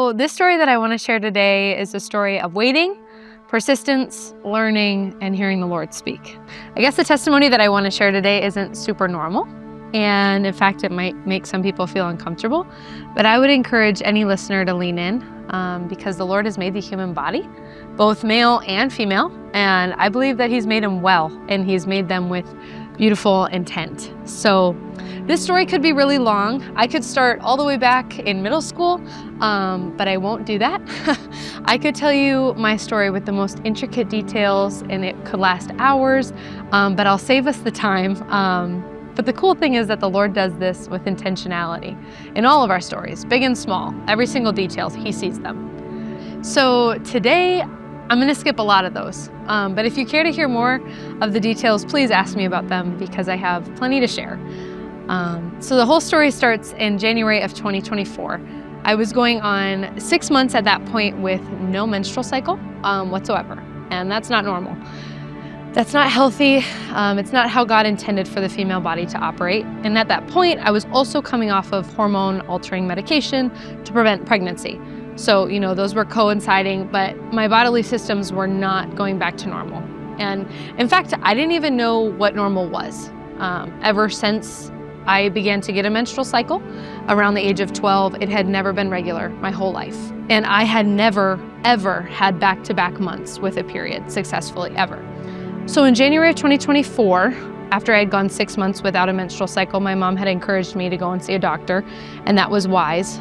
So this story that I want to share today is a story of waiting, persistence, learning, and hearing the Lord speak. I guess the testimony that I want to share today isn't super normal. And in fact, it might make some people feel uncomfortable, but I would encourage any listener to lean in because the Lord has made the human body, both male and female, and I believe that He's made them well, and He's made them with beautiful intent. So this story could be really long. I could start all the way back in middle school, but I won't do that. I could tell you my story with the most intricate details, and it could last hours, but I'll save us the time. But the cool thing is that the Lord does this with intentionality in all of our stories, big and small. Every single detail, He sees them. So today, I'm going to skip a lot of those. But if you care to hear more of the details, please ask me about them because I have plenty to share. So the whole story starts in January of 2024. I was going on 6 months at that point with no menstrual cycle whatsoever, and that's not normal. That's not healthy. It's not how God intended for the female body to operate. And at that point, I was also coming off of hormone-altering medication to prevent pregnancy. So, those were coinciding, but my bodily systems were not going back to normal. And in fact, I didn't even know what normal was. Ever since I began to get a menstrual cycle around the age of 12, it had never been regular my whole life. And I had never, ever had back-to-back months with a period successfully, ever. So in January of 2024, after I had gone 6 months without a menstrual cycle, my mom had encouraged me to go and see a doctor, and that was wise.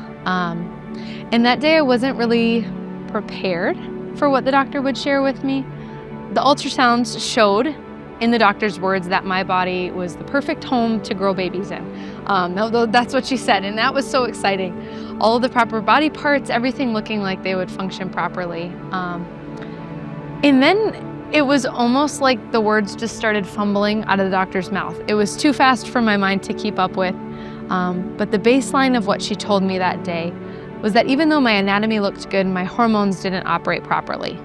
And that day I wasn't really prepared for what the doctor would share with me. The ultrasounds showed, in the doctor's words, that my body was the perfect home to grow babies in. That's what she said, and that was so exciting. All of the proper body parts, everything looking like they would function properly. And then it was almost like the words just started fumbling out of the doctor's mouth. It was too fast for my mind to keep up with. But the baseline of what she told me that day was that even though my anatomy looked good, my hormones didn't operate properly.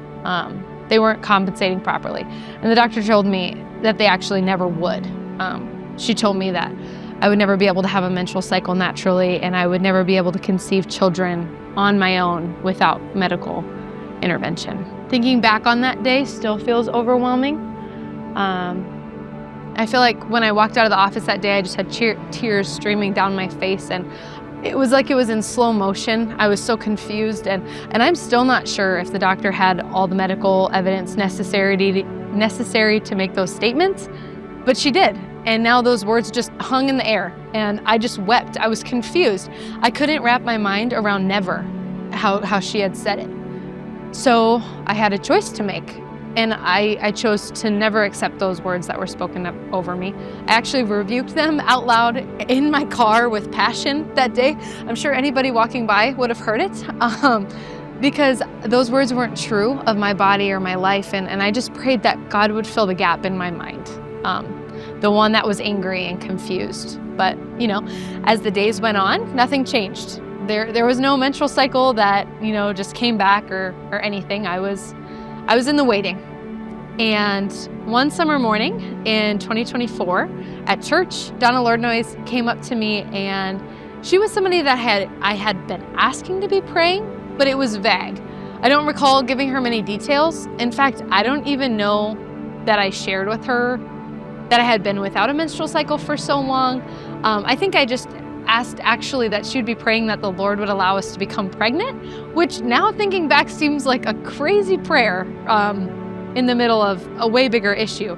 They weren't compensating properly. And the doctor told me that they actually never would. She told me that I would never be able to have a menstrual cycle naturally, and I would never be able to conceive children on my own without medical intervention. Thinking back on that day still feels overwhelming. I feel like when I walked out of the office that day, I just had tears streaming down my face, and it was like it was in slow motion. I was so confused, and I'm still not sure if the doctor had all the medical evidence necessary to make those statements, but she did. And now those words just hung in the air, and I just wept. I was confused. I couldn't wrap my mind around never, how she had said it. So I had a choice to make, and I chose to never accept those words that were spoken up over me. I actually rebuked them out loud in my car with passion that day. I'm sure anybody walking by would have heard it because those words weren't true of my body or my life, and I just prayed that God would fill the gap in my mind, the one that was angry and confused. But, as the days went on, nothing changed. There was no menstrual cycle that, just came back or anything. I was in the waiting. And one summer morning in 2024 at church, Donna Lordnoise came up to me, and she was somebody that I had been asking to be praying, but it was vague. I don't recall giving her many details. In fact, I don't even know that I shared with her that I had been without a menstrual cycle for so long. I think I just asked actually that she would be praying that the Lord would allow us to become pregnant, which now thinking back seems like a crazy prayer in the middle of a way bigger issue.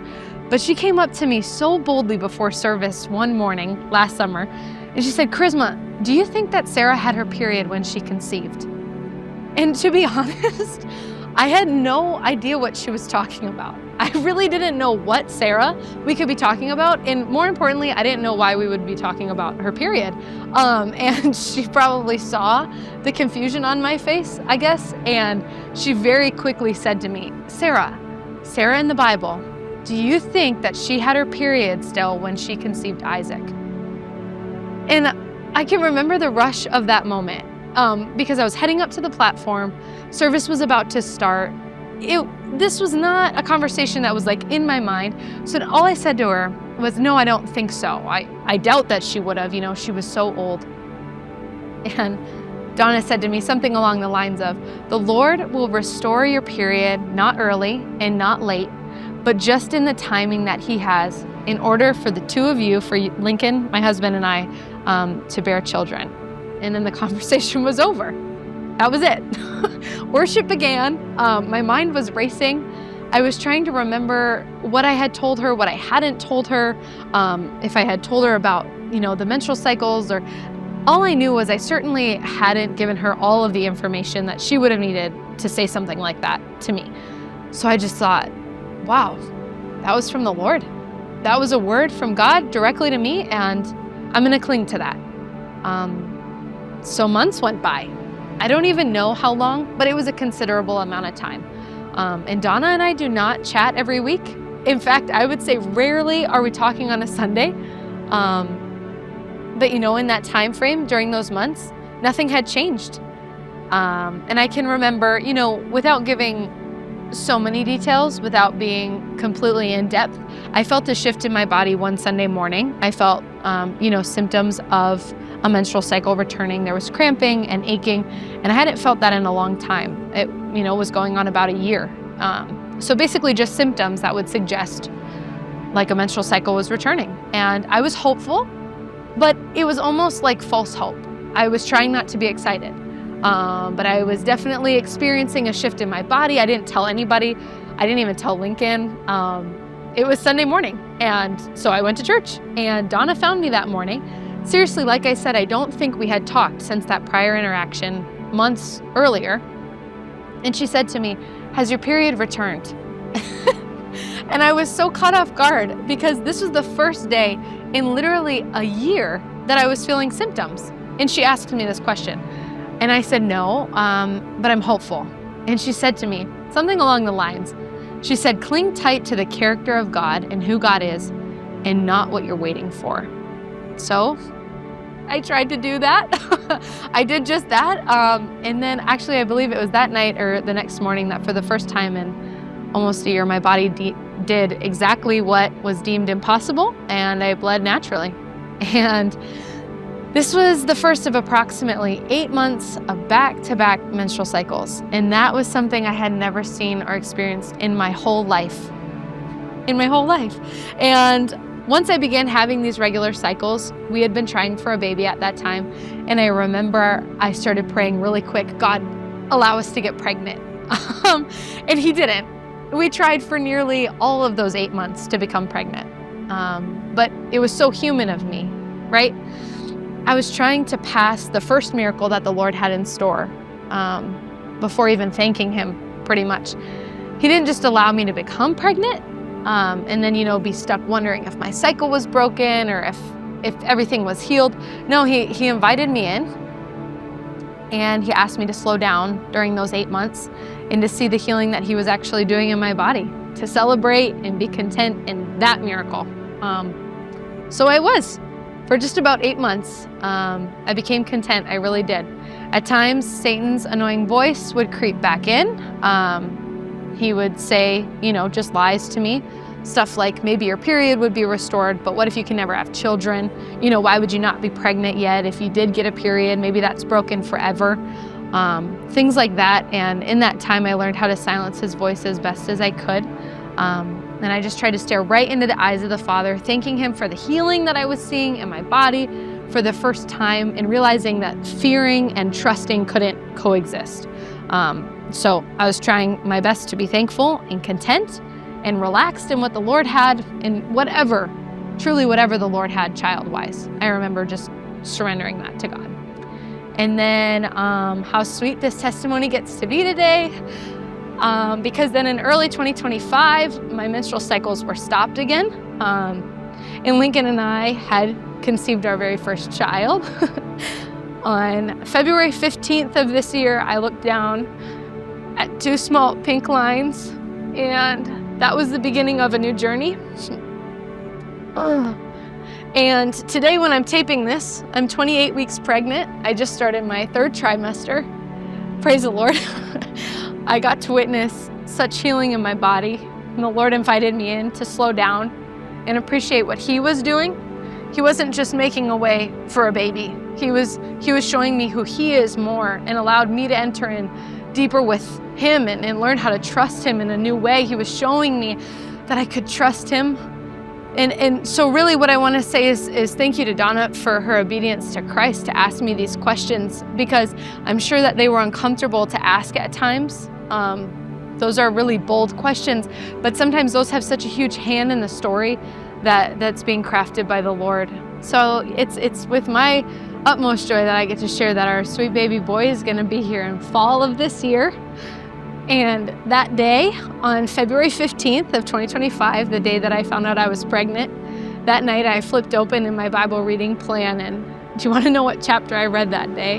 But she came up to me so boldly before service one morning last summer, and she said, "Charisma, do you think that Sarah had her period when she conceived?" And to be honest, I had no idea what she was talking about. I really didn't know what Sarah we could be talking about, and more importantly, I didn't know why we would be talking about her period. And she probably saw the confusion on my face, I guess, and she very quickly said to me, Sarah in the Bible, do you think that she had her period still when she conceived Isaac?" And I can remember the rush of that moment because I was heading up to the platform. Service was about to start. This was not a conversation that was like in my mind. So all I said to her was, "No, I don't think so. I doubt that she would have, she was so old." And Donna said to me something along the lines of, "The Lord will restore your period, not early and not late, but just in the timing that He has in order for the two of you, for Lincoln, my husband, and I, to bear children." And then the conversation was over. That was it. Worship began. My mind was racing. I was trying to remember what I had told her, what I hadn't told her, if I had told her about, the menstrual cycles, or all I knew was I certainly hadn't given her all of the information that she would have needed to say something like that to me. So I just thought, wow, that was from the Lord. That was a word from God directly to me, and I'm going to cling to that. So months went by. I don't even know how long, but it was a considerable amount of time. And Donna and I do not chat every week. In fact, I would say rarely are we talking on a Sunday. But in that time frame during those months, nothing had changed. And I can remember, without giving so many details, without being completely in depth, I felt a shift in my body one Sunday morning. I felt, symptoms of a menstrual cycle returning. There was cramping and aching, and I hadn't felt that in a long time. It, was going on about a year. So basically just symptoms that would suggest like a menstrual cycle was returning. And I was hopeful, but it was almost like false hope. I was trying not to be excited, but I was definitely experiencing a shift in my body. I didn't tell anybody. I didn't even tell Lincoln. It was Sunday morning, and so I went to church, and Donna found me that morning. Seriously, like I said, I don't think we had talked since that prior interaction months earlier. And she said to me, "Has your period returned?" And I was so caught off guard because this was the first day in literally a year that I was feeling symptoms. And she asked me this question. And I said, "No, but I'm hopeful." And she said to me something along the lines. She said, "Cling tight to the character of God and who God is, and not what you're waiting for." So I tried to do that. I did just that. And then actually, I believe it was that night or the next morning that for the first time in almost a year, my body did exactly what was deemed impossible, and I bled naturally. And this was the first of approximately 8 months of back-to-back menstrual cycles. And that was something I had never seen or experienced in my whole life. And once I began having these regular cycles, we had been trying for a baby at that time. And I remember I started praying really quick, "God, allow us to get pregnant." And He didn't. We tried for nearly all of those 8 months to become pregnant. But it was so human of me, right? I was trying to pass the first miracle that the Lord had in store before even thanking Him, pretty much. He didn't just allow me to become pregnant and then, be stuck wondering if my cycle was broken or if everything was healed. No, He invited me in, and He asked me to slow down during those 8 months and to see the healing that He was actually doing in my body, to celebrate and be content in that miracle. So I was. For just about 8 months, I became content. I really did. At times, Satan's annoying voice would creep back in. He would say, just lies to me. Stuff like, maybe your period would be restored, but what if you can never have children? Why would you not be pregnant yet? If you did get a period, maybe that's broken forever. Things like that. And in that time, I learned how to silence his voice as best as I could. And I just tried to stare right into the eyes of the Father, thanking Him for the healing that I was seeing in my body for the first time, and realizing that fearing and trusting couldn't coexist. So I was trying my best to be thankful and content and relaxed in what the Lord had, and truly whatever the Lord had child-wise. I remember just surrendering that to God. And then how sweet this testimony gets to be today. Because then in early 2025, my menstrual cycles were stopped again. And Lincoln and I had conceived our very first child. On February 15th of this year, I looked down at 2 small pink lines, and that was the beginning of a new journey. And today when I'm taping this, I'm 28 weeks pregnant. I just started my 3rd trimester. Praise the Lord. I got to witness such healing in my body, and the Lord invited me in to slow down and appreciate what He was doing. He wasn't just making a way for a baby. He was showing me who he is more and allowed me to enter in deeper with him and learn how to trust him in a new way. He was showing me that I could trust him. And so really what I want to say is thank you to Donna for her obedience to Christ to ask me these questions, because I'm sure that they were uncomfortable to ask at times. Those are really bold questions, but sometimes those have such a huge hand in the story that's being crafted by the Lord. So it's with my utmost joy that I get to share that our sweet baby boy is going to be here in fall of this year. And that day, on February 15th of 2025, the day that I found out I was pregnant, that night I flipped open in my Bible reading plan, and do you want to know what chapter I read that day?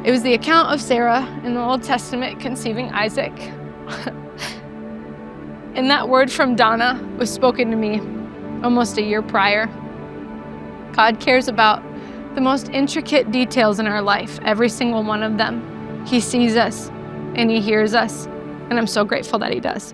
It was the account of Sarah in the Old Testament conceiving Isaac. And that word from Donna was spoken to me almost a year prior. God cares about the most intricate details in our life, every single one of them. He sees us and he hears us, and I'm so grateful that he does.